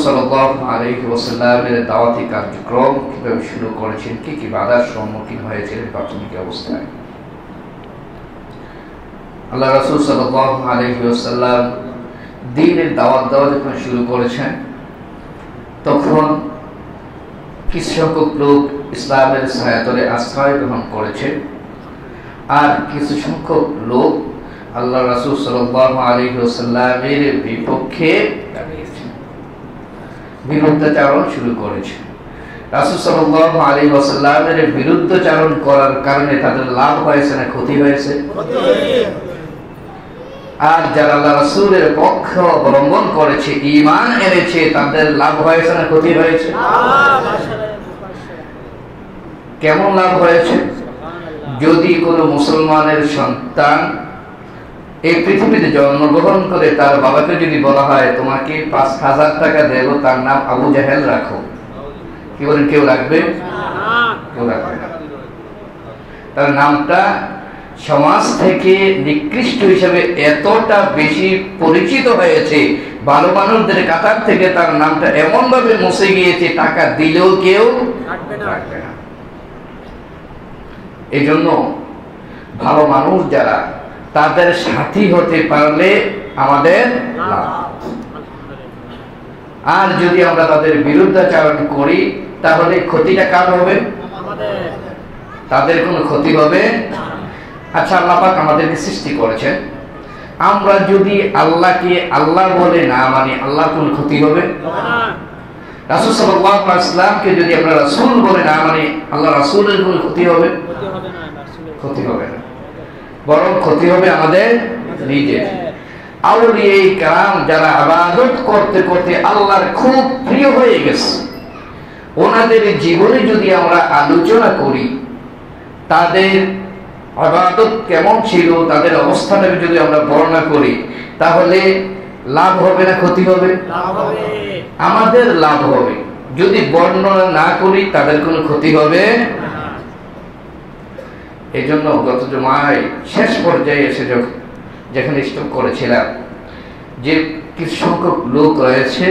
সাল্লাল্লাহু আলাইহি ওয়াসাল্লামের দাওয়াতি কার্যক্রম কিভাবে শুরু করেছেন, কি কি বাধার সম্মুখীন হয়েছিলেন প্রাথমিক অবস্থায়। আল্লাহ রাসূল সাল্লাল্লাহু আলাইহি ওয়াসাল্লাম দ্বীনের দাওয়াত দেওয়া যখন শুরু করেছেন, তখন কিছু সংখ্যক লোক ইসলামের ছায়াতলে আশ্রয় গ্রহণ করেছে, আর কিছু সংখ্যক লোক আল্লাহ রাসূল সাল্লাল্লাহু আলাইহি ওয়াসাল্লামের বিপক্ষে দাঁড়িয়েছে, বিরুদ্ধাচরণ শুরু করেছে। রাসূল সাল্লাল্লাহু আলাইহি ওয়াসাল্লামের বিরুদ্ধাচরণ করার কারণে তাদের লাভ হয়েছে না ক্ষতি হয়েছে? আর যারা আল্লাহ রাসূলের পক্ষ অবলম্বন করেছে, ঈমান এনেছে, তাদের লাভ হয়েছে না ক্ষতি হয়েছে? কেমন লাভ হয়েছে? যদি কোনো মুসলমানের সন্তান এই পৃথিবীতে জন্মগ্রহণ করে তার বাবাকে যদি বলা হয় তোমাকে ৫,০০০ টাকা দেব, তার নাম আবু জাহেল রাখো, কি বলেন? কেউ রাখবে? কেউ রাখবে না। তার নামটা সমাজ থেকে নিকৃষ্ট হিসেবে এতটা বেশি পরিচিত হয়েছে, ভালো মানুষদের কাতার থেকে তার নামটা এমন ভাবে মুছে গিয়েছে, টাকা দিলেও কেউ রাখবে না। এই জন্য ভালো মানুষ যারা, তাদের সাথী হতে পারলে আমাদের লাভ। আর যদি আমরা তাদের বিরুদ্ধাচরণ করি, তাহলে ক্ষতিটা কার হবে? তাদের কোনো ক্ষতি হবে? আচ্ছা, আল্লাহ পাক আমাদেরকে সৃষ্টি করেছেন, আমরা যদি আল্লাহকে আল্লাহ বলে না মানি, আল্লাহর কোনো ক্ষতি হবে? রাসূল সাল্লাল্লাহু আলাইহি ওয়াসাল্লামকে যদি আমরা রাসূল বলে না মানি, আল্লাহ রাসূলের কোনো ক্ষতি হবে? ক্ষতি হবে না, বরং ক্ষতি হবে আমাদের নিজের। আউলিয়া কিরাম যারা ইবাদত করতে করতে আল্লাহর খুব প্রিয় হয়ে গেছে, ওনাদের জীবনে যদি আমরা আলোচনা করি, তাদের ইবাদত কেমন ছিল, তাদের অবস্থাটাকে যদি আমরা বর্ণনা করি, তাহলে লাভ হবে না ক্ষতি হবে? আমাদের লাভ হবে। যদি বর্ণনা না করি, তাদের কোনো ক্ষতি হবে না। এই জন্য গত জুমায় শেষ পর্যায়ে এসে যেখানে স্টপ করেছিলাম, যে কিছু সংখ্যক লোক রয়েছে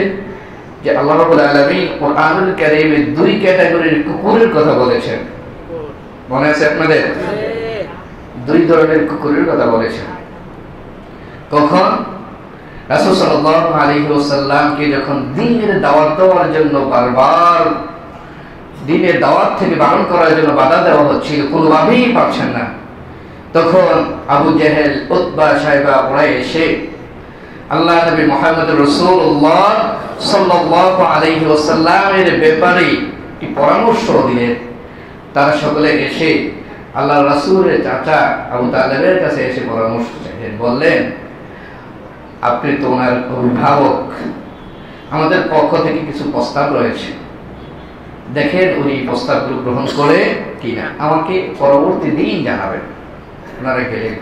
যে আল্লাহ রাব্বুল আলামিন কোরআনুল কারীমে দুই ক্যাটাগরির কুকুরের কথা বলেছেন। মনে আছে আপনাদের? দুই ধরনের কুকুরের কথা বলেছেন। কখন? রাসূল সাল্লাল্লাহু আলাইহি ওয়াসাল্লামকে যখন দ্বীনের দাওয়াত দেওয়ার জন্য বারবার দ্বীনের দাওয়াত থেকে বারণ করার জন্য বাধা দেওয়া হচ্ছিল, কোনোভাবেই পারছেন না, তখন আবু জেহেল, উতবা, সাইবা ওরা এসে আল্লাহ নবী মুহাম্মদ রাসূলুল্লাহ সাল্লাল্লাহু আলাইহি ওয়াসাল্লামের ব্যাপারে কি পরামর্শ দিলেন। তারা সকলে এসে আল্লাহ রাসূলের চাচা আবু তালেবের কাছে এসে পরামর্শ চাইলেন, বললেন আপনি তো ওনার অভিভাবক, আমাদের পক্ষ থেকে কিছু প্রস্তাব রয়েছে, দেখেন উনি প্রস্তাবগুলো গ্রহণ করে কিনা, আমাকে পরবর্তী দিন জানাবেন। ওনারা গেলেন,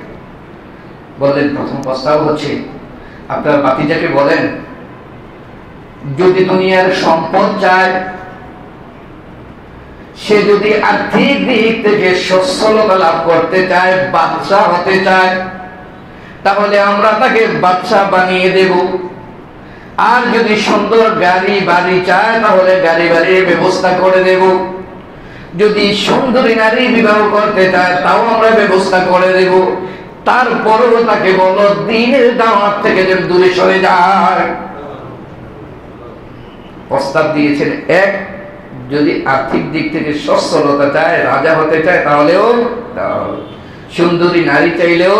বললেন প্রথম প্রস্তাব হচ্ছে আপনার ভাতিজাকে বলেন যদি দুনিয়ার সম্পদ চায়, সে যদি আর্থিক দিক থেকে সচ্ছলতা লাভ করতে চায়, বাদশা হতে চায়, তাহলে আমরা তাকে বাদশা বানিয়ে দেব। আর যদি সুন্দর গাড়ি বাড়ি চায়, তাহলে গাড়ি বাড়ির ব্যবস্থা করে দেব। যদি সুন্দরী নারী বিবাহ করতে চায়, তাও আমরা ব্যবস্থা করে দেব। তারপরেও তাকে বলো দ্বীনের দাওয়াত থেকে যেন দূরে সরে যায়। প্রস্তাব দিয়েছেন, এক, যদি আর্থিক দিক থেকে সচ্ছলতা চায়, রাজা হতে চায়, তাহলেও সুন্দরী নারী চাইলেও।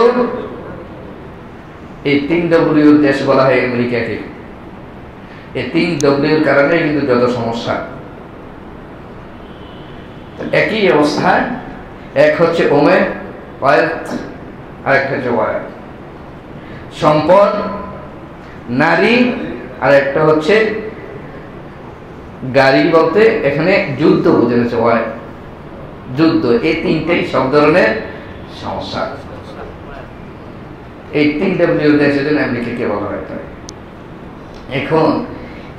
এই 3W দেশ বলা হয় আমেরিকাকে। এই 3W কারণে কিন্তু যত সমস্যা। একই অবস্থায়, এক হচ্ছে ওমেন ওয়েলথ, আর একটা হচ্ছে ওয়ার, সম্পদ, নারী, আর একটা হচ্ছে গাড়ি, বলতে এখানে যুদ্ধ বোঝানো, ওয়ার যুদ্ধ। এই তিনটাই সব ধরনের সমস্যা। এই 3W দেশের জন্য আমেরিকাকে বলা হয়। এখন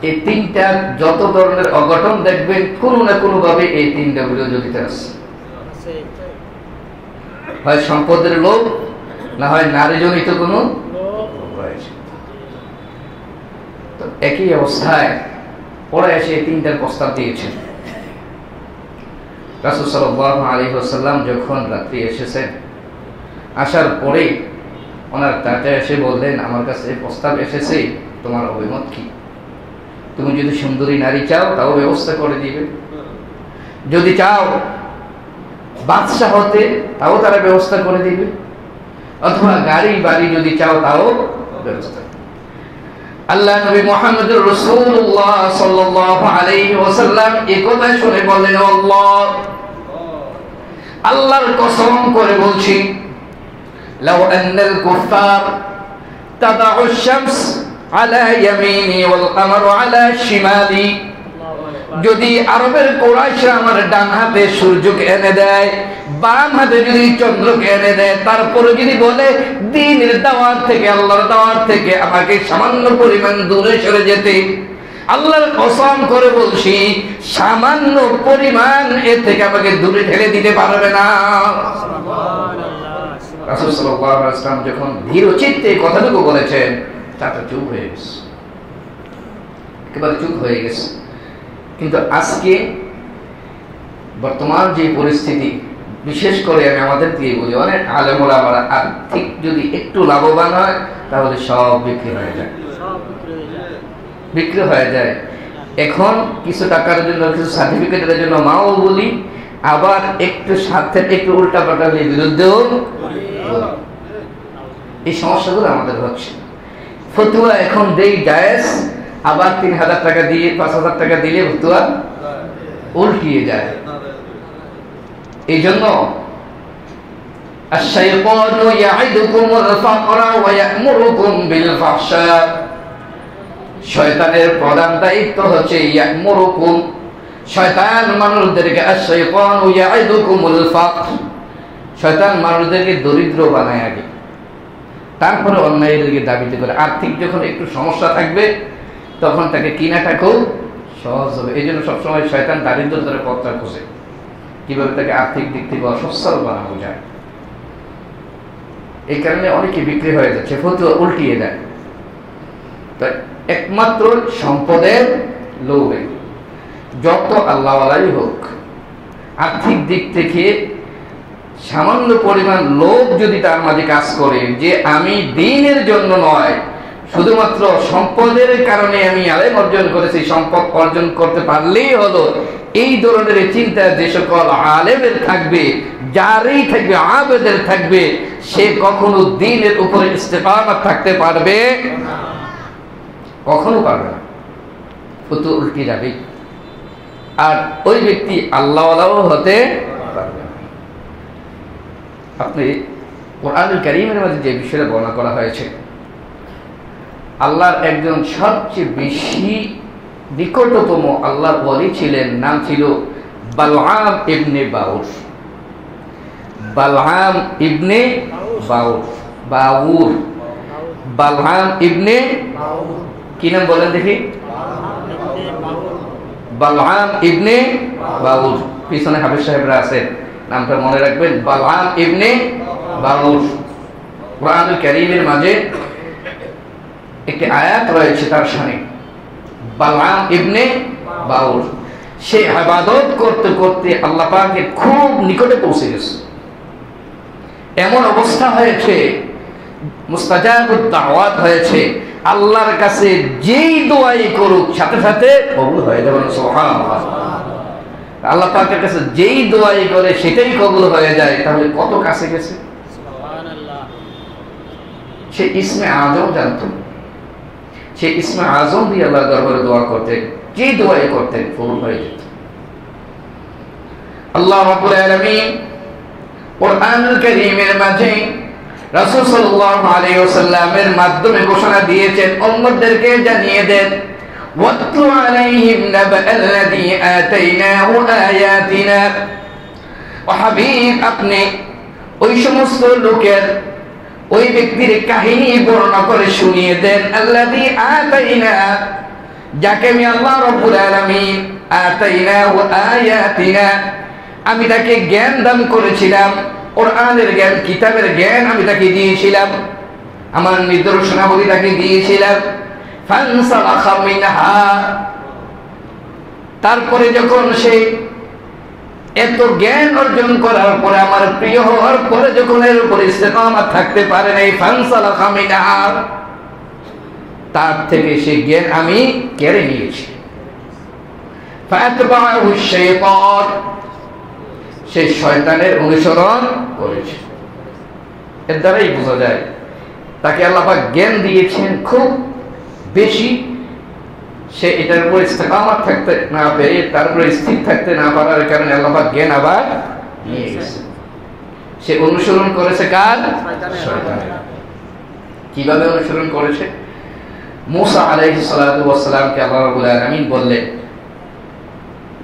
এই তিনটা যত ধরনের অঘটন দেখবেন, কোনো না কোনো ভাবে এই 3W জড়িত আছে। হয় সম্পদের লোভ, না হয় নারী জনিত কোনো। তো একই অবস্থায় ওরা এসে তিনটার প্রস্তাব দিয়েছেন। রাসূল সাল্লাল্লাহু আলাইহি ওয়াসাল্লাম যখন রাত্রি এসেছেন, আসার পরে ওনার চাচা এসে বললেন, আমার কাছে প্রস্তাব এসেছে, তোমার অভিমত কি? তুমি যদি সুন্দরী নারী চাও তাও ব্যবস্থা করে দিবে, যদি চাও বাদশা হতে তাও তারা ব্যবস্থা করে দিবে, অথবা গাড়ি বাড়ি যদি চাও তাও ব্যবস্থা। আল্লাহ নবী মুহাম্মদুর রাসূলুল্লাহ সাল্লাল্লাহু আলাইহি ওয়াসাল্লাম এই কথা শুনে বললেন, আল্লাহর কসম করে বলছি, লাউ আন্নাল কুফার তাদাউ আশ-শামস আলা ইয়ামিনি ওয়াল কামারু আলা শিমালি, যদি আরবের কুরাইশরা আমার ডান হাতে সূর্যকে এনে দেয়, বাম হাতে যদি চন্দ্রকে এনে দেয়, তারপরে যদি বলে দ্বীনের দাওয়াত থেকে, আল্লাহর দাওয়াত থেকে আমাকে সামান্য পরিমাণ দূরে সরে যেতে, আল্লাহর কসম করে বলছি সামান্য পরিমাণ এর থেকে আমাকে দূরে ঠেলে দিতে পারবে না। রাসূল সাল্লাল্লাহু আলাইহি ওয়াসাল্লাম যখন ধীর চিত্তে কথাটুকু বলেছেন, তাতে চুপ হয়ে গেছে, একেবারে চুপ হয়ে গেছে। কিন্তু আজকে বর্তমান যে পরিস্থিতি, বিশেষ করে আমি আমাদের দিয়ে বলি, অনেক আলেম ওলামারা আর্থিক যদি একটু লাভবান হয় তাহলে সব বিক্রি হয়ে যায়, বিক্রি হয়ে যায়। এখন কিছু টাকার জন্য, কিছু সার্টিফিকেটের জন্য মাও বলি, আবার একটু স্বার্থের একটু উল্টা পাল্টা বিরুদ্ধেও। এই সমস্যাগুলো আমাদের হচ্ছে। ফতুয়া এখন দেই জায়েজ, আবার ৩,০০০ টাকা দিয়ে ৫,০০০ টাকা দিলে ফতুয়া উল্টিয়ে যায়। এই জন্য আশ-শাইতানু ইয়াইদুকুমুল ফাকরা ওয়া ইয়া'মুরুকুম বিল ফাহশা, শয়তানের প্রধান দায়িত্ব হচ্ছে ইয়া'মুরুকুম, শয়তান মানুষদেরকে, আশ-শাইতানু ইয়াইদুকুমুল ফাকর, শয়তান মানুষদেরকে দরিদ্র বানায় আগে, তারপরে অন্যায়ের দিকে দাবিতে করে। আর্থিক যখন একটু সমস্যা থাকবে তখন তাকে কিনাটাকেও সহজ হবে। এই জন্য সবসময় শয়তান দারিদ্রতার পথটা খোঁজে, কিভাবে তাকে আর্থিক দিক থেকে অসচ্ছল বানানো যায়। এই কারণে অনেকে বিক্রি হয়ে যাচ্ছে, ফতুয়া উল্টিয়ে দেয়। তাই একমাত্র সম্পদের লোভে, যত আল্লাহওয়ালাই হোক, আর্থিক দিক থেকে সামান্য পরিমাণ লোভ যদি তার মাঝে কাজ করে, যে আমি দ্বীনের জন্য নয়, শুধুমাত্র সম্পদের কারণে আমি আলেম অর্জন করেছি, সম্পদ অর্জন করতে পারলেই হলো, এই ধরনের চিন্তা যে সকল আলেমের থাকবে, যারই থাকবে, আবেদের থাকবে, সে কখনো দ্বীনের উপরে ইস্তেকামত থাকতে পারবে কখনো পারবে না, ফতুয়া উল্টে যাবে। আর ওই ব্যক্তি আল্লাহওয়ালাও হতে পারবে না। আপনি কোরআনুল কারীমের মধ্যে যে বিষয়টা বর্ণনা করা হয়েছে, আল্লাহর একজন সবচেয়ে বেশি নিকটতম আল্লাহর ওলি ছিলেন, নাম ছিল বালআম ইবনে বাউর। বালআম ইবনে বাউর, বাউর, বালআম ইবনে, কি নাম বলেন দেখি? বালআম ইবনে বাউর। পিছনে হাফেজ সাহেবরা আছেন, নামটা মনে রাখবেন, বালআম ইবনে বাউর। কোরআনুল কারীমের মাঝে একটি আয়াত রয়েছে তার শানে, বালআম ইবনে বাউর। সে ইবাদত করতে করতে আল্লাহ পাকের খুব নিকটে পৌঁছে গেছে, এমন অবস্থা হয়েছে, মুস্তাজাবুদ দাওয়াত হয়েছে, আল্লাহর কাছে যেই দোয়াই করুক সাথে সাথে কবুল হয়ে যাবে। সুবহানাল্লাহ। আল্লাহ পাকের কাছে যেই দোয়াই করে সেটাই কবুল হয়ে যায়, তাহলে কত কাছে গেছে। সুবহানাল্লাহ। সে ইসমে আজম জানত, সে ইসমে আজম দিয়ে আল্লাহর দরবারে দোয়া করতেন, যে দোয়াই করতেন কবুল হয়ে যেত। আল্লাহ রাব্বুল আলামিন কোরআনুল কারীমের মাঝে রাসূল সাল্লাল্লাহু আলাইহি ওয়াসাল্লামের মাধ্যমে ঘোষণা দিয়েছেন, উম্মতদেরকে জানিয়ে দেন, ওয়াতলু আলাইহিম নাবা'আল্লাযী আতাইনাহু আয়াতিনা। ও হাবিব, আপনি ওই সমস্ত লোকের, ওই ব্যক্তির কাহিনী বর্ণনা করে শুনিয়ে দেন, আল্লাযী আতাইনা, যাকে আমি আল্লাহ রাব্বুল আলামিন আতাইনাহু আয়াতিনা, আমি তাকে জ্ঞান দান করেছিলাম, কোরআনের জ্ঞান, কিতাবের জ্ঞান আমি তাকে দিয়েছিলাম, আমার নিদর্শনাবলী তাকে দিয়েছিলাম। ফানসালাখা মিনহা, তারপরে যখন সে এত জ্ঞান অর্জন করার পরে আমার প্রিয় হওয়ার পরে যখন এর উপর ইস্তেকামত থাকতে পারে নাই, ফানসালাখা মিনহা, তার থেকে সে জ্ঞান আমি কেড়ে নিয়েছি। ফাতবাহু শাইতান, সে শয়তানের অনুসরণ করেছে। এর দ্বারাই বোঝা যায় তাকে আল্লাহ পাক জ্ঞান দিয়েছেন খুব বেশি, সে এটার উপর ইস্তেকামত থাকতে না পেরে, তার উপর স্থির থাকতে না পারার কারণে আল্লাহ পাক জ্ঞান আবার নিয়ে গেছে। সে অনুসরণ করেছে কার? শয়তানের। কিভাবে অনুসরণ করেছে? মূসা আলাইহিস সালাতু ওয়াস সালামকে আল্লাহ রাব্বুল আলামিন বললেন,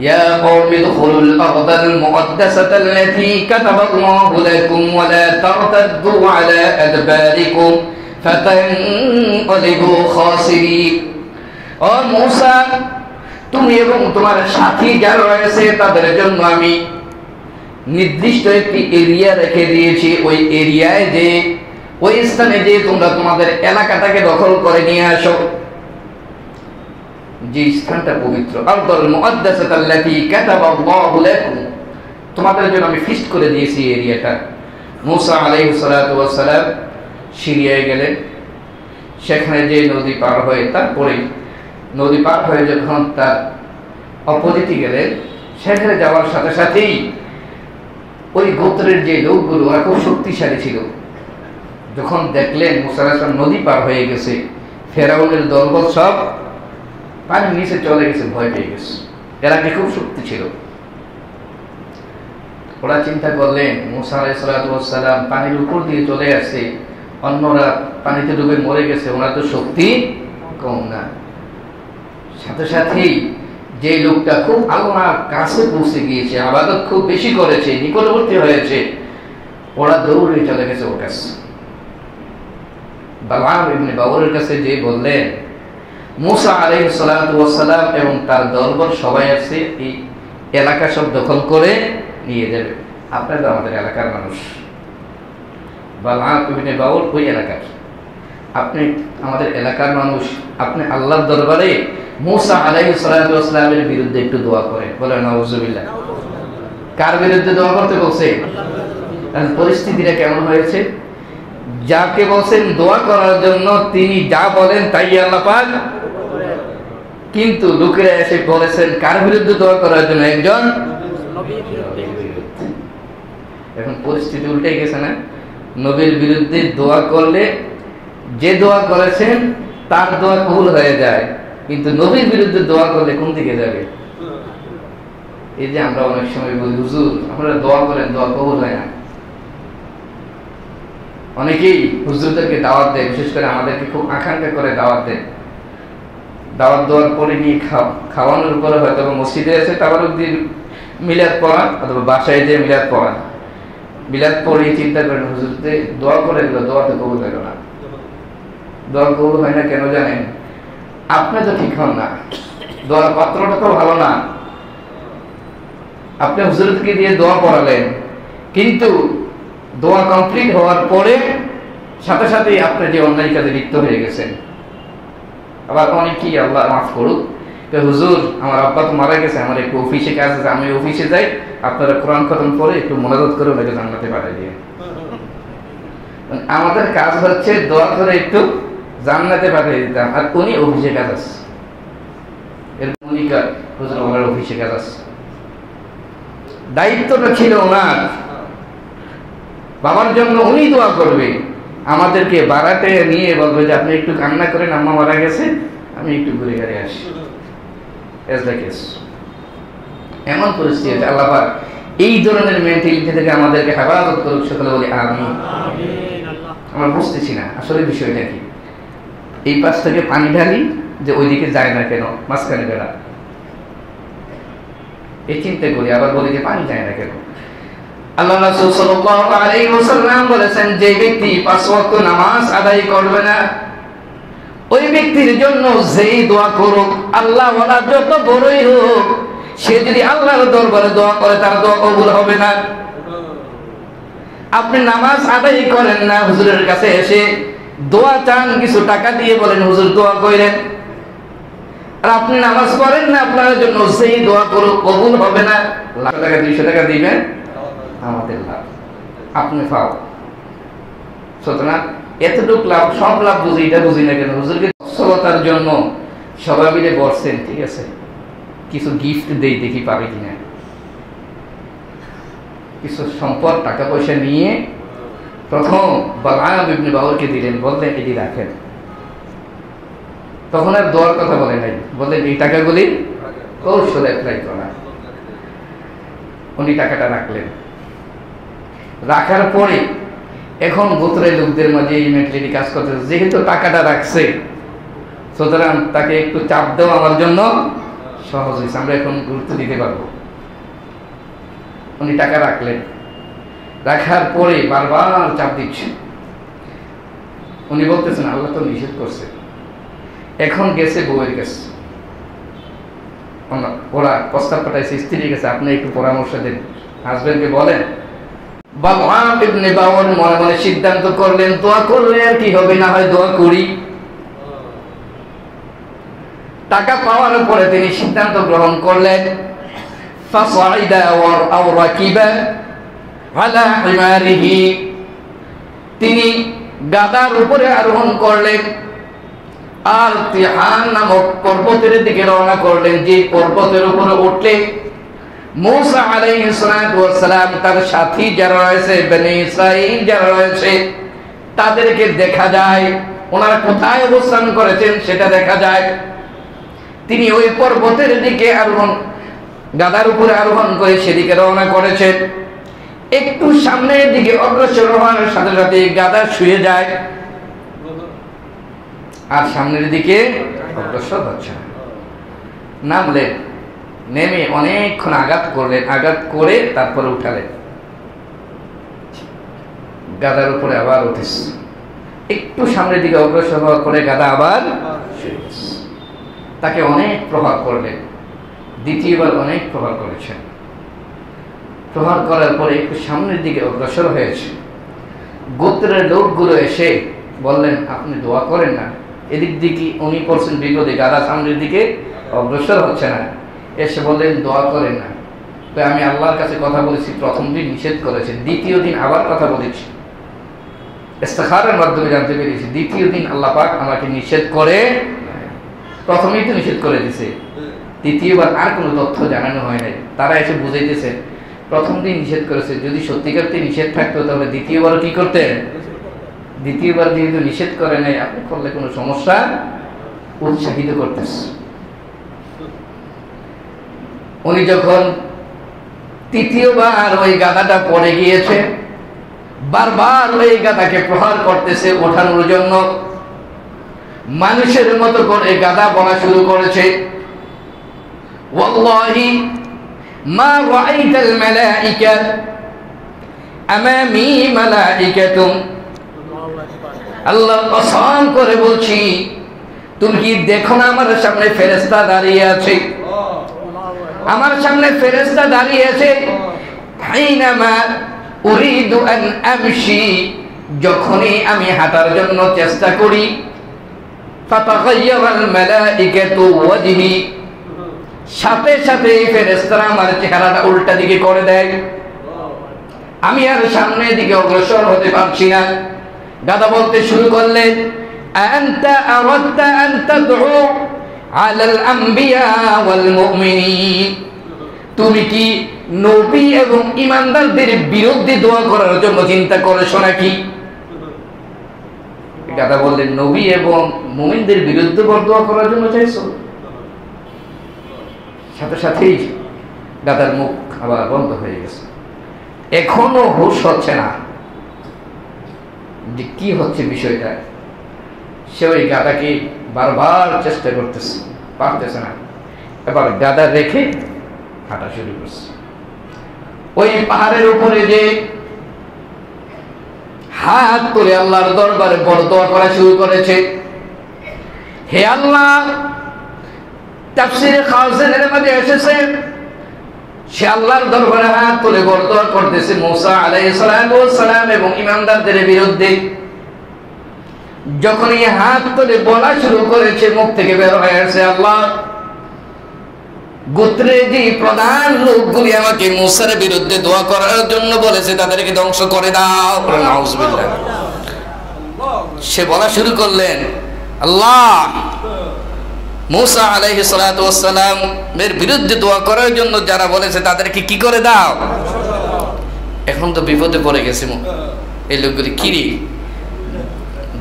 ইয়া কওমি দুখুলুল আরদাল মুকদ্দাসাতাল লাতী কাতাবাল্লাহু লাকুম ওয়া লা তারতাদ্দু আলা আদবারিকুম ফাতানকালিবু খাসিরিন। ও মূসা, তুমি এবং তোমার সাথী যারা রয়েছে তাদের জন্য আমি নির্দিষ্ট একটি এরিয়া রেখে দিয়েছি। ওই এরিয়ায় যে, ওই স্থানে যে তোমরা তোমাদের এলাকাটাকে দখল করে নিয়ে আসো, যে স্থানটা পবিত্র, আরদুল মুকদ্দাসাতাল্লাতী কাতাবাল্লাহু লাকুম, তোমাদের জন্য আমি ফিক্সড করে দিয়েছি এরিয়াটা। মূসা আলাইহিস সালাতু ওয়াস সালাম সিরিয়ায় গেলেন, সেখানে যে নদী পার হয়ে, তারপরে নদী পার হয়ে যখন তার অপোজিটে গেলেন, সেখানে যাওয়ার সাথে সাথেই ওই গোত্রের যে লোকগুলো ওরা খুব শক্তিশালী ছিল, যখন দেখলেন মূসা আলাইহিস সালাম নদী পার হয়ে গেছে, ফেরাউনের দলবল সব পানির নিচে চলে গেছে, ভয় পেয়ে গেছে। এরা কি খুব শক্তি ছিল। ওরা চিন্তা করলেন মূসা আলাইহিস সালাম পানির উপর দিয়ে চলে আসছে, অন্যরা পানিতে ডুবে মরে গেছে, ওনার তো শক্তি কম না। সাথে সাথেই যে লোকটা খুব আল্লাহর কাছে পৌঁছে গিয়েছে, ইবাদত খুব বেশি করেছে, নিকটবর্তী হয়েছে, ওরা দৌড়ে চলে গেছে ওর কাছে। বালাম ইবনে বাউরের কাছে যে বললেন মূসা আলাইহিস সালাতু ওয়াস সালাম এবং তার দলবল সবাই আছে, এই এলাকা সব দখল করে নিয়ে যাবে, আপনারা আমাদের এলাকার মানুষ। বালাম ইবনে বাউর ওই এলাকার, আপনি আমাদের এলাকার মানুষ, আপনি আল্লাহর দরবারে মূসা আলাইহিস সালাতু ওয়াস সালামের বিরুদ্ধে একটু দোয়া করেন। বলেন নাউজুবিল্লাহ। কার বিরুদ্ধে দোয়া করতে বলছে? পরিস্থিতিটা কেমন হয়েছে? যাকে বলছেন দোয়া করার জন্য তিনি যা বলেন তাই আল্লাহ পাক, কিন্তু লোকেরা এসে বলেছেন কার বিরুদ্ধে দোয়া করার জন্য? একজন নবীর বিরুদ্ধে। এখন পরিস্থিতি উল্টে গেছে না? নবীর বিরুদ্ধে দোয়া করলে যে দোয়া করেছেন তার দোয়া কবুল হয়ে যায়, কিন্তু নবীর বিরুদ্ধে দোয়া করলে কোন দিকে যাবে? এই যে আমরা অনেক সময় বলি হুজুর আপনারা দোয়া করেন, দোয়া কবুল হয় না। অনেকেই হুজুরদেরকে দাওয়াত দেয়, বিশেষ করে আমাদেরকে খুব আকাঙ্ক্ষা করে দাওয়াত দেয়। দাওয়াত দেওয়ার পরে নিয়ে খাওয়ানোর পরে হয়তো মসজিদে এসে তাবারুক দিয়ে মিলাদ পড়া, অথবা বাসায় যে মিলাদ পড়া, মিলাদ পড়ে চিন্তা করেন হুজুরদের দোয়া করে দিল, দোয়া তো কবুল হলো না। দোয়া কবুল হয় না কেন জানেন? আপনি তো ঠিক হন না, দোয়ার পাত্রটা তো ভালো না। আপনি হুজুরকে দিয়ে দোয়া পড়ালেন, কিন্তু দোয়া কমপ্লিট হওয়ার পরে সাথে সাথেই আপনি যে অন্যায় কাজে লিপ্ত হয়ে গেছেন। আবার অনেকেই আল্লাহ মাফ করুক, হুজুর আমার আব্বা তো মারা গেছে, আমার একটু অফিসে কাজ আছে, আমি অফিসে যাই, আপনারা কোরআন খতম করে একটু মোনাজাত করে ওনাকে জান্নাতে পাঠিয়ে দিয়ে। আমাদের কাজ হচ্ছে দোয়া করে একটু জান্নাতে পাঠিয়ে দিতাম, আর উনি অফিসে কাজ আছে, এরকম উনি হুজুর আমার অফিসে কাজ আছে। দায়িত্বটা ছিল ওনার, বাবার জন্য উনি দোয়া করবে, আমাদেরকে বাড়াতে নিয়ে বলবে যে আপনি একটু কান্না করেন, আম্মা মারা গেছে, আমি একটু ঘুরে ঘুরে আসি। এমন পরিস্থিতি আল্লাহ পাক এই ধরনের মেন্টালিটি থেকে আমাদেরকে হেফাজত করুক, সকলে বলি আমিন। আমরা বুঝতেছি না আসলে বিষয়টা কি। এই পাশ থেকে পানি ঢালি যে ওইদিকে যায় না কেন, মাঝখানে বেড়া, এই চিন্তা করি, আবার বলি যে পানি যায় না কেন। আল্লাহ রাসূল সাল্লাল্লাহু আলাইহি ওয়াসাল্লাম বলেছেন যে ব্যক্তি 5 ওয়াক্ত নামাজ আদায় করবে না, ওই ব্যক্তির জন্য যেই দোয়া করুক, আল্লাহ ওয়ালা যত বড়ই হোক, সে যদি আল্লাহর দরবারে দোয়া করে তার দোয়া কবুল হবে না। আপনি নামাজ আদায় করেন না, হুজুরের কাছে এসে দোয়া চান, কিছু টাকা দিয়ে বলেন হুজুর দোয়া করেন, আর আপনি নামাজ পড়েন না, আপনার জন্য সেই দোয়া কবুল হবে না। 100 টাকা 200 টাকা দিবেন, আমাদের লাভ, আপনি পাও। সুতরাং এতটুকু লাভ, সব লাভ বুঝি, এটা বুঝি না কেন? হুজুরকে সফলতার জন্য সবাই মিলে বসছেন, ঠিক আছে, কিছু গিফট দেই, দেখি পাবে কিনা। কিছু সম্পদ টাকা পয়সা নিয়ে প্রথম বালআম ইবনে বাউরকে দিলেন, বললেন এটি রাখেন। তখন আর দোয়ার কথা বলে নাই, বললেন এই টাকাগুলি কৌশলে অ্যাপ্লাই করা। উনি টাকাটা রাখলেন। রাখার পরে এখন গোত্রের লোকদের মাঝে এই মেন্টালিটি কাজ করতেছে, যেহেতু টাকাটা রাখছে সুতরাং তাকে একটু চাপ দেওয়া আমার জন্য সহজ হয়েছে, আমরা এখন গুরুত্ব দিতে পারবো। উনি টাকা রাখলেন, রাখার পরে বারবার চাপ দিচ্ছে। উনি বলতেছেন আল্লাহ তো নিষেধ করছে। এখন গেছে বউয়ের কাছে, ওরা প্রস্তাব পাঠাইছে স্ত্রীর কাছে, আপনি একটু পরামর্শ দেন, হাজবেন্ডকে বলেন। বালআম ইবনে বাউর মনে মনে সিদ্ধান্ত করলেন, দোয়া করলে আর কি হবে, না হয় দোয়া করি। টাকা পাওয়ার পরে তিনি সিদ্ধান্ত গ্রহণ করলেন, ফাসাইদা আও রাকিবা আলা হিমারিহি, তিনি গাদার উপরে আরোহণ করলেন আর তিহান নামক পর্বতের দিকে রওনা করলেন। যে পর্বতের উপরে উঠলে মূসা আলাইহিস সালাতু ওয়াস সালাম তার সাথী যারা রয়েছে, বনি ইসরাঈল যারা রয়েছে, তাদেরকে দেখা যায়, ওনারা কোথায় অবস্থান করেছেন সেটা দেখা যায়। তিনি ওই পর্বতের দিকে আরোহণ, গাদার উপরে আরোহণ করে সেদিকে রওনা করেছেন। একটু সামনের দিকে অগ্রসর হওয়ার সাথে সাথে গাদা শুয়ে যায় আর সামনের দিকে অগ্রসর হচ্ছে না। নামলেন, নেমে অনেকক্ষণ আঘাত করলেন, আঘাত করে তারপরে উঠালেন, গাদার উপরে আবার উঠেছে। একটু সামনের দিকে অগ্রসর হওয়ার পরে গাদা আবার তাকে অনেক প্রহার করলেন। দ্বিতীয়বার অনেক প্রহার করেছেন। প্রহার করার পরে একটু সামনের দিকে অগ্রসর হয়েছে। গোত্রের লোকগুলো এসে বললেন আপনি দোয়া করেন না, এদিক দিকে উনি করছেন বিপদে, গাদা সামনের দিকে অগ্রসর হচ্ছে না। এসে বললেন দোয়া করেন না। তো আমি আল্লাহর কাছে কথা বলেছি, প্রথম দিন নিষেধ করেছেন, দ্বিতীয় দিন আবার কথা বলেছি, ইস্তিখারার মাধ্যমে জানতে পেরেছি দ্বিতীয় দিন আল্লাহ পাক আমাকে নিষেধ করে, প্রথমেই তো নিষেধ করে দিছে, দ্বিতীয়বার আর কোনো তথ্য জানানো হয় নাই। তারা এসে বুঝাইতেছে প্রথম দিন নিষেধ করেছে, যদি সত্যিকারতে নিষেধ থাকতো তাহলে দ্বিতীয়বার কি করতেন? দ্বিতীয়বার যেহেতু নিষেধ করে নাই, আপনি করলে কোনো সমস্যা, উৎসাহিত করতেছে। উনি যখন তৃতীয়বার ওই গাদাটা পড়ে গিয়েছে, বারবার ওই গাদাকে প্রহার করতেছে ওঠানোর জন্য, মানুষের মতো করে গাদা বলা শুরু করেছে, ওয়াল্লাহি মা রাআইতাল মালাইকা আমামি মালাইকাতুন, আল্লাহ কসম করে বলছি তুমি কি দেখো না আমার সামনে ফেরেশতা দাঁড়িয়ে আছে, আমার সামনে ফেরেশতা দাঁড়িয়ে আছে। হাইনামা উরিদু আন আমশি, যখনই আমি হাঁটার জন্য চেষ্টা করি, ফাতাগায়্যারাল মালাইকাতু ওয়াজহি, সাথে সাথে ফেরেশতারা আমার চেহারাটা উল্টা দিকে করে দেয়, আমি আর সামনের দিকে অগ্রসর হতে পারছি না। গাদা বলতে শুরু করলেন, আনতা আরাদতা আন তাদউ আলাল আম্বিয়া ওয়াল মুমিনিন, তুমি কি নবী এবং ঈমানদারদের বিরুদ্ধে দোয়া করার জন্য চিন্তা করেছো নাকি? গাদা বললেন নবী এবং মুমিনদের বিরুদ্ধে দোয়া করার জন্য চাইছো? সাথে সাথেই গাদার মুখ আবার বন্ধ হয়ে গেছে। এখনো হুঁশ হচ্ছে না যে কি হচ্ছে বিষয়টা। সে ওই গাদাকে বারবার চেষ্টা করতেছে, পারতেছে না। এবার গাদা রেখে হাঁটা শুরু করছে। ওই পাহাড়ের উপরে যে হাত করে আল্লাহর দরবারে বরদোয়া করা শুরু করেছে, হে আল্লাহ, তাফসীরে খাওয়াসের মধ্যে এসেছে সে আল্লাহর দরবারে হাত তুলে বরদোয়া করতেছে মুসা আলাইহিস সালাম এবং ঈমানদারদের বিরুদ্ধে। যখন এই হাত তুলে বলা শুরু করেছে, মুখ থেকে বের হয়ে আসছে, আল্লাহ গোত্রে যে প্রধান লোকগুলি আমাকে মুসার বিরুদ্ধে দোয়া করার জন্য বলেছে তাদেরকে ধ্বংস করে দাও। নাউজুবিল্লাহ। সে বলা শুরু করলেন, আল্লাহ মুসা আলাইহিস সালাতু ওয়াস সালাম এর বিরুদ্ধে দোয়া করার জন্য যারা বলেছে তাদেরকে কি করে দাও। এখন তো বিপদে পড়ে গেছে এই লোকগুলি। কিরি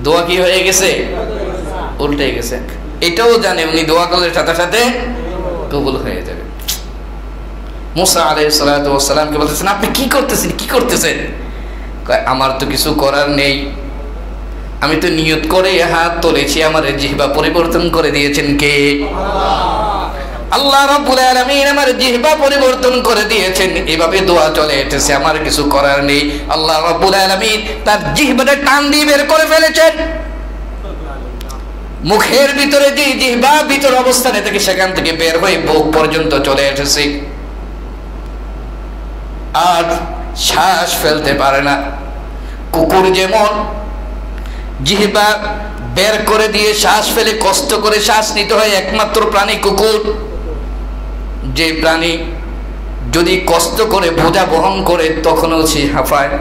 দোয়া কি হয়ে গেছে? উল্টে গেছে। এটাও জানে উনি দোয়া করলে সাথে সাথে কবুল হয়ে যাবে। মুসা আলাইহিস সালাতু ওয়াস সালামকে বলতেছেন, আপনি কি করতেছেন? আমার তো কিছু করার নেই, আমি তো নিয়ত করে হাত তুলেছি, আমার জিহ্বা পরিবর্তন করে দিয়েছেন কে? আল্লাহ রাব্বুল আলামিন আমার জিহ্বা পরিবর্তন করে দিয়েছেন। এভাবে দোয়া চলে এসেছে, আমার কিছু করার নেই। আল্লাহ রাব্বুল আলামিন তার জিহ্বাটা টান দিয়ে বের করে ফেলেছেন। মুখের ভিতরে যে জিহ্বা ভিতর অবস্থানে থেকে সেখান থেকে বের হয়ে বুক পর্যন্ত চলে এসেছে, আর শ্বাস ফেলতে পারে না। কুকুর যেমন জিহ্বা বের করে দিয়ে শ্বাস ফেলে কষ্ট করে শ্বাস নিতে হয়, একমাত্র প্রাণী কুকুর। যে প্রাণী যদি কষ্ট করে বোঝা বহন করে তখনও সে হাঁফায়,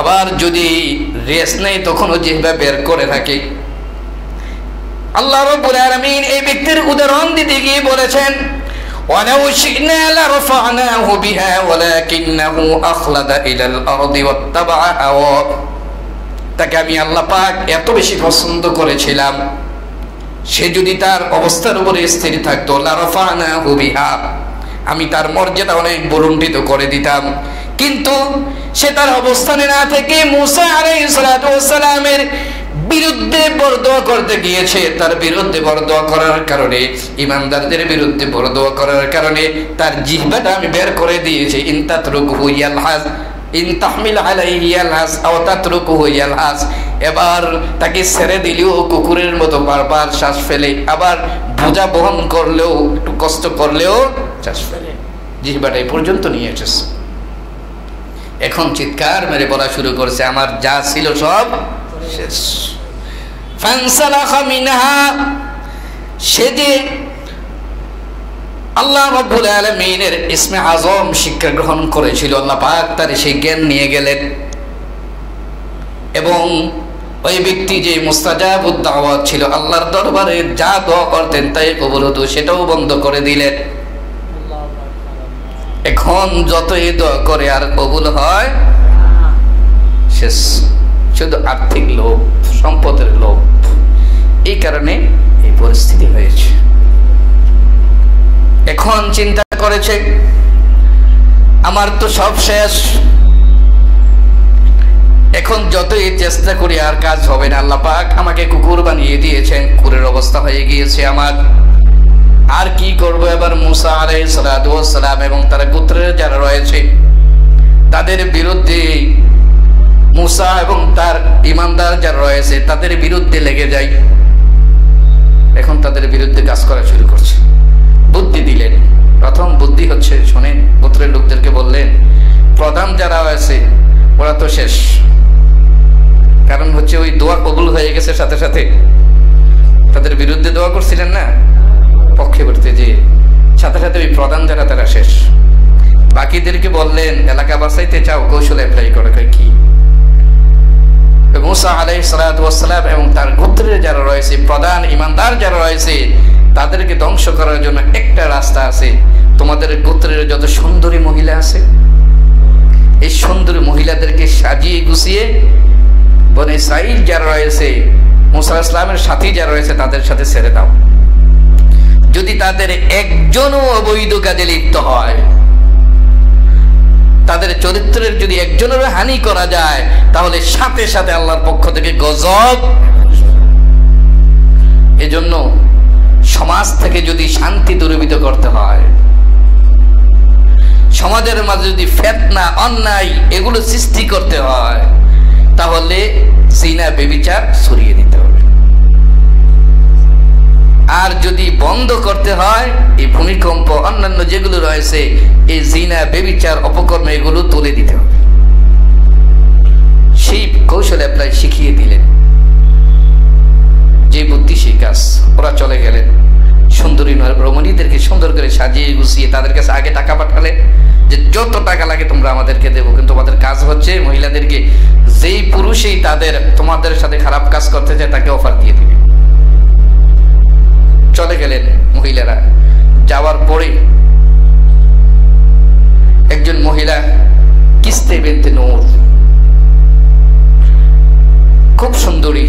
আবার যদি রেস্ট নেই তখনও জিহ্বা বের করে থাকে। আল্লাহ রাব্বুল আলামিন এই ব্যক্তির উদাহরণ দিতে গিয়ে বলেছেন, ওয়ালাউ শি'না লারফা'নাহু বিহা ওয়ালাকিন্নাহু আখলাদা ইলাল আরদি ওয়াত্তাবা'a হাওয়া। তাকে আমি আল্লাহ পাক এত বেশি পছন্দ করেছিলাম, সে যদি তার অবস্থার উপরে স্থির থাকতো, লারফা'নাহু বিহা, আমি তার মর্যাদা অনেক বর্ধিত করে দিতাম। কিন্তু সে তার অবস্থানে না থেকে মুসা আলাইহিস সালাতু ওয়াস সালামের বিরুদ্ধে বরদোয়া করতে গিয়েছে। তার বিরুদ্ধে বরদোয়া করার কারণে, ইমানদারদের বিরুদ্ধে বরদোয়া করার কারণে তার জিহ্বাটা আমি বের করে দিয়েছি। ইন তাতরুকুহু ইয়ালহাস ইন তাহমিল আলাইহি ইয়ালহাস আও তাতরুকুহু ইয়ালহাস। এবার তাকে ছেড়ে দিলেও কুকুরের মতো বারবার শ্বাস ফেলে, আবার বোঝা বহন করলেও একটু কষ্ট করলেও শ্বাস ফেলে। জিহ্বাটা এই পর্যন্ত নিয়ে এসেছে। এখন চিৎকার মেরে বলা শুরু করছে, আমার যা ছিল সব শেষ। ফানসালাখা মিনহা, সে যে আল্লাহ রাব্বুল আলামিনের ইসমে আযম শিক্ষা গ্রহণ করেছিল, আল্লাহ পাক তার সেই জ্ঞান নিয়ে গেলেন। এবং ওই ব্যক্তি যে মুস্তাজাবুদ দাওয়াত ছিল, আল্লাহর দরবারে যা দোয়া করতেন তাই কবুল হতো, সেটাও বন্ধ করে দিলেন। এখন যতই দোয়া করে আর কবুল হয় শেষ। শুধু আর্থিক লোভ, সম্পদের লোভ, এই কারণে এই পরিস্থিতি হয়েছে। এখন চিন্তা করেছে, আমার তো সব শেষ, এখন যতই চেষ্টা করি আর কাজ হবে না। আল্লাহ পাক আমাকে কুকুর বানিয়ে দিয়েছেন, কুকুরের অবস্থা হয়ে গিয়েছে আমার, আর কি করব? এবার মুসা আলাইহিস সালাতু ওয়াস সালাম এবং তার গোত্রের যারা রয়েছে তাদের বিরুদ্ধে, মুসা এবং তার ইমানদার যারা রয়েছে তাদের বিরুদ্ধে লেগে যায়। এখন তাদের বিরুদ্ধে কাজ করা শুরু করছে। বুদ্ধি দিলেন। প্রথম বুদ্ধি হচ্ছে, শোনেন, গোত্রের লোকদেরকে বললেন, প্রধান যারা আছে ওরা তো শেষ, কারণ হচ্ছে ওই দোয়া কবুল হয়ে গেছে সাথে সাথে। তাদের বিরুদ্ধে দোয়া করছিলেন না, পক্ষে করতে যে সাথে সাথে ওই প্রধান যারা তারা শেষ। বাকিদেরকে বললেন, এলাকা বাঁচাইতে চাও, কৌশল অ্যাপ্লাই করে। কি? মুসা আলাইহিস সালাতু ওয়াস সালাম এবং তার গোত্রের যারা রয়েছে, প্রধান ইমানদার যারা রয়েছে, তাদেরকে ধ্বংস করার জন্য একটা রাস্তা আছে। তোমাদের গোত্রের যত সুন্দরী মহিলা আছে, এই সুন্দরী মহিলাদেরকে সাজিয়ে গুছিয়ে বনে ইসরাইল যারা রয়েছে, মুসা আলাইহিস সালামের সাথী যারা রয়েছে তাদের সাথে ছেড়ে দাও। যদি তাদের একজনও অবৈধ কাজে লিপ্ত হয়, তাদের চরিত্রের যদি একজনেরও হানি করা যায়, তাহলে সাথে সাথে আল্লাহর পক্ষ থেকে গজব। এজন্য সমাজ থেকে যদি শান্তি দূরীভূত করতে হয়, সমাজের মাঝে যদি ফিতনা, অন্যায় এগুলো সৃষ্টি করতে হয়, তাহলে জিনা, ব্যভিচার সরিয়ে দিতে হবে। আর যদি বন্ধ করতে হয়, এই ভূমিকম্প, অন্যান্য যেগুলো রয়েছে, এই জিনা, ব্যভিচার, অপকর্ম এগুলো তুলে দিতে হবে। সেই কৌশল অ্যাপ্লাই শিখিয়ে দিলেন। যে বুদ্ধি সেই কাজ। ওরা চলে গেলেন, সুন্দরী রমণীদেরকে সুন্দর করে সাজিয়ে গুছিয়ে তাদের কাছে আগে টাকা পাঠালে যে যত টাকা লাগে তোমরা আমাদেরকে দেবো, কিন্তু তোমাদের কাজ হচ্ছে মহিলাদেরকে যেই পুরুষই তোমাদের সাথে খারাপ কাজ করতে চায় তাকে অফার দিয়ে দিবে। চলে গেলেন মহিলারা। যাওয়ার পরে একজন মহিলা কিস্তে বিনতে নূর, খুব সুন্দরী,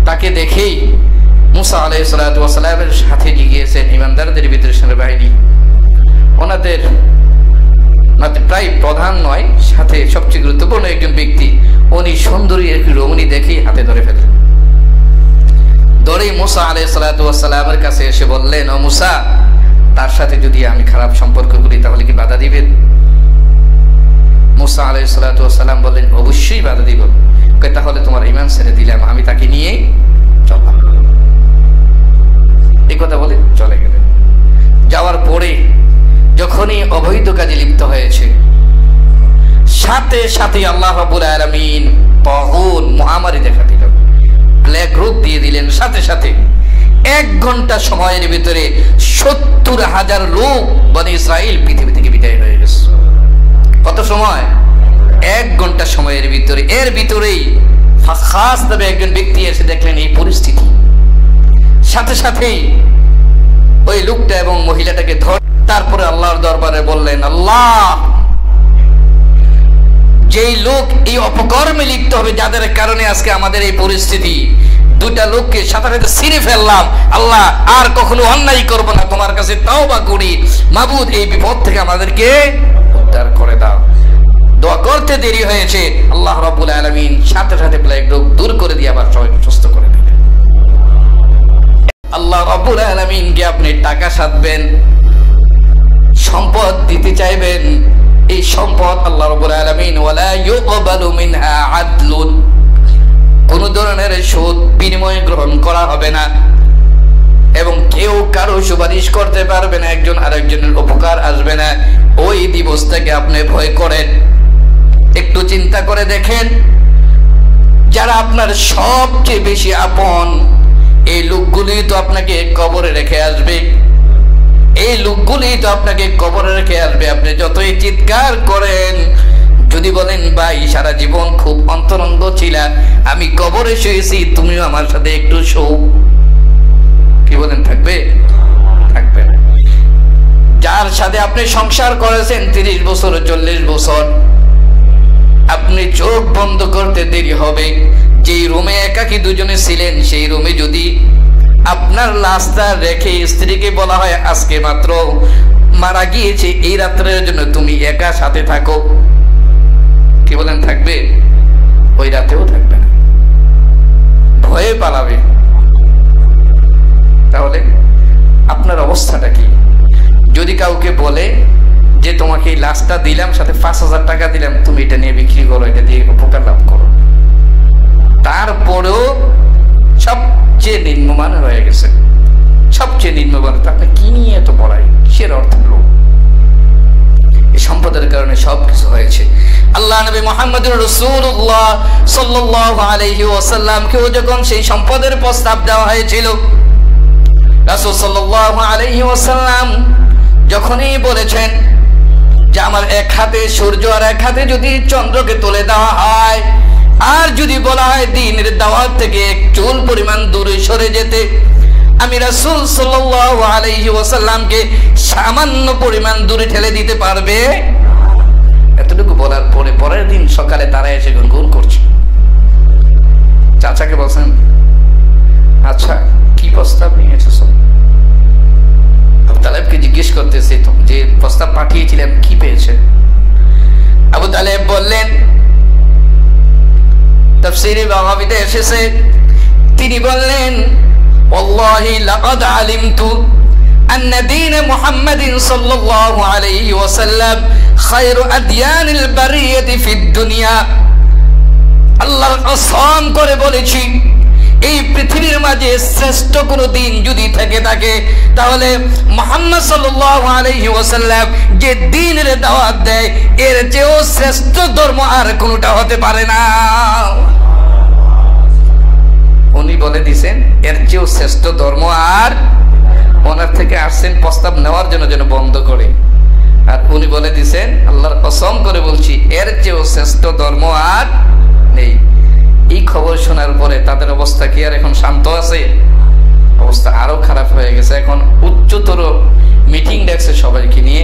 তাকে দেখেই মুসা আলাইহিস সালাতু ওয়াস সালামের সাথে গিয়েছেন ইমানদারদের ভিতরে সেনাবাহিনী, ওনাদের প্রায় প্রধান নয়, সাথে সবচেয়ে গুরুত্বপূর্ণ একজন ব্যক্তি। উনি সুন্দরী একটি রমণী দেখেই হাতে ধরে ফেলেন। ধরে মুসা আলাইহিস সালাতু ওয়াস সালামের কাছে এসে বললেন, ও মুসা, তার সাথে যদি আমি খারাপ সম্পর্ক করি তাহলে কি বাধা দিবেন? মুসা আলাইহিস সালাতু ওয়াস সালাম বললেন, অবশ্যই বাধা দিব। তাহলে তোমার ঈমান ছেড়ে দিলাম, আমি তাকে নিয়ে চললাম। এই কথা বলে চলে গেলেন। যাওয়ার পরে যখনই অবৈধ কাজে লিপ্ত হয়েছে, সাথে সাথে আল্লাহ রাব্বুল আলামিন তাগুন মহামারী দেখা দিল, প্লেগ রোগ দিয়ে দিলেন। সাথে সাথে 1 ঘন্টা সময়ের ভিতরে 70,000 লোক বনি ইসরাইল পৃথিবী থেকে বিদায় হয়ে গেছে। কত সময়? 1 ঘন্টা সময়ের ভিতরে। এর ভিতরেই খাস তবে একজন ব্যক্তি এসে দেখলেন এই পরিস্থিতি। সাথে সাথেই ওই লোকটা এবং মহিলাটাকে ধর, তারপরে আল্লাহর দরবারে বললেন, আল্লাহ, যেই লোক এই অপকর্মে লিপ্ত হবে, যাদের কারণে আজকে আমাদের এই পরিস্থিতি, 2টা লোককে সাথে সাথে ছিঁড়ে ফেললাম। আল্লাহ, আর কখনো অন্যায় করবো না, তোমার কাছে তাওবা করি। মাবুদ, এই বিপদ থেকে আমাদেরকে উদ্ধার করে দাও। দোয়া করতে দেরি হয়েছে, আল্লাহ রাব্বুল আলামিন সাথে সাথে প্লেগ রোগ দূর করে দিয়ে আবার সবাইকে সুস্থ করে দিলেন। আল্লাহ রাব্বুল আলামিনকে আপনি টাকা সাধবেন, সম্পদ দিতে চাইবেন, এই সম্পদ আল্লাহ রাব্বুল আলামিন ওয়ালা ইউকবালু মিনহা আদলুন, কোন ধরনের সুদ বিনিময় গ্রহণ করা হবে না, এবং কেউ কারো সুপারিশ করতে পারবে না, একজন আরেকজনের উপকার আসবে না। ওই দিবসটাকে আপনি ভয় করেন। একটু চিন্তা করে দেখেন, যারা আপনার সবচেয়ে বেশি আপন, এই লোকগুলি তো আপনাকে কবরে রেখে আসবে, এই লোকগুলি তো আপনাকে কবরে রেখে আসবে। আপনি যতই চিৎকার করেন, যদি বলেন ভাই সারা জীবন খুব অন্তরঙ্গ ছিলা, আমি কবরে শুয়েছি, তুমিও আমার সাথে একটু শো, কি বলেন থাকবে? থাকবে না। যার সাথে আপনি সংসার করেছেন 30 বছর 40 বছর, আপনি চোখ বন্ধ করতে দেরি হবে। যেই রুমে একাকী দুজনে ছিলেন, সেই রুমে যদি আপনার লাশটা রেখে স্ত্রীকে বলা হয় আজকে মাত্র মারা গিয়েছে, এই রাত্রের জন্য তুমি একা সাথে থাকো, কি বলেন থাকবে? ওই রাতেও থাকবে না, ভয়ে পালাবে। তাহলে আপনার অবস্থাটা কি? যদি কাউকে বলে যে তোমাকে এই লাশটা দিলাম, সাথে 5,000 টাকা দিলাম, তুমি এটা নিয়ে বিক্রি করো, এটা দিয়ে উপকার লাভ করো, তারপরেও সবচেয়ে নিম্নমান হয়ে গেছে, সবচেয়ে নিম্নমান। আপনি কি নিয়ে এত বড়াই, কিসের অর্থ? এই সম্পদের কারণে সবকিছু হয়েছে। আল্লাহ নবী মুহাম্মদুর রাসূলুল্লাহ সাল্লাল্লাহু আলাইহি ওয়াসাল্লামকে যখন সেই সম্পদের প্রস্তাব দেওয়া হয়েছিল, রাসূল সাল্লাল্লাহু আলাইহি ওয়াসাল্লাম যখনই বলেছেন যে আমার এক হাতে সূর্য আর এক হাতে যদি চন্দ্রকে তুলে দেওয়া হয়, আর যদি বলা হয় দ্বীনের দাওয়াত থেকে এক চুল পরিমাণ দূরে সরে যেতে, আমি রাসূল সাল্লাল্লাহু আলাইহি ওয়াসাল্লামকে সামান্য পরিমাণ দূরে ঠেলে দিতে পারবে? এতটুকু বলার পরে পরের দিন সকালে তারা এসে গুনগুন করছে। চাচাকে বলছেন, আচ্ছা কি প্রস্তাব নিয়ে এসেছো? আবু তালেবকে জিজ্ঞেস করতেছে, যে প্রস্তাব পাঠিয়েছিলেন কি পেয়েছেন? আবু তালেব বললেন, তাফসীরে বাগাবীতে এসেছে, তিনি বললেন, ওয়াল্লাহি লাকাদ আলিমতু আন্না দীন মুহাম্মাদিন সাল্লাল্লাহু আলাইহি ওয়াসাল্লাম খায়রু আদিয়ানিল বারিয়াতি ফিদ দুনিয়া। আল্লাহর কসম করে বলেছি, এই পৃথিবীর মাঝে শ্রেষ্ঠ কোন দিন যদি থেকে থাকে, তাহলে মুহাম্মদ সাল্লাল্লাহু আলাইহি ওয়াসাল্লাম যে দ্বীনের দাওয়াত দেয়, এর চেয়েও শ্রেষ্ঠ ধর্ম আর কোনটা হতে পারে না। উনি বলে দিয়েছেন এর চেয়েও শ্রেষ্ঠ ধর্ম আর ওনার থেকে আসছেন প্রস্তাব নেওয়ার জন্য যেন বন্ধ করে। আর উনি বলে দিছেন, আল্লাহর কসম করে বলছি, এর চেয়েও শ্রেষ্ঠ ধর্ম আর নেই। এই খবর শোনার পরে তাদের অবস্থা কি আর এখন শান্ত আছে? অবস্থা আরো খারাপ হয়ে গেছে। এখন উচ্চতর মিটিং ডাকছে সবাইকে নিয়ে,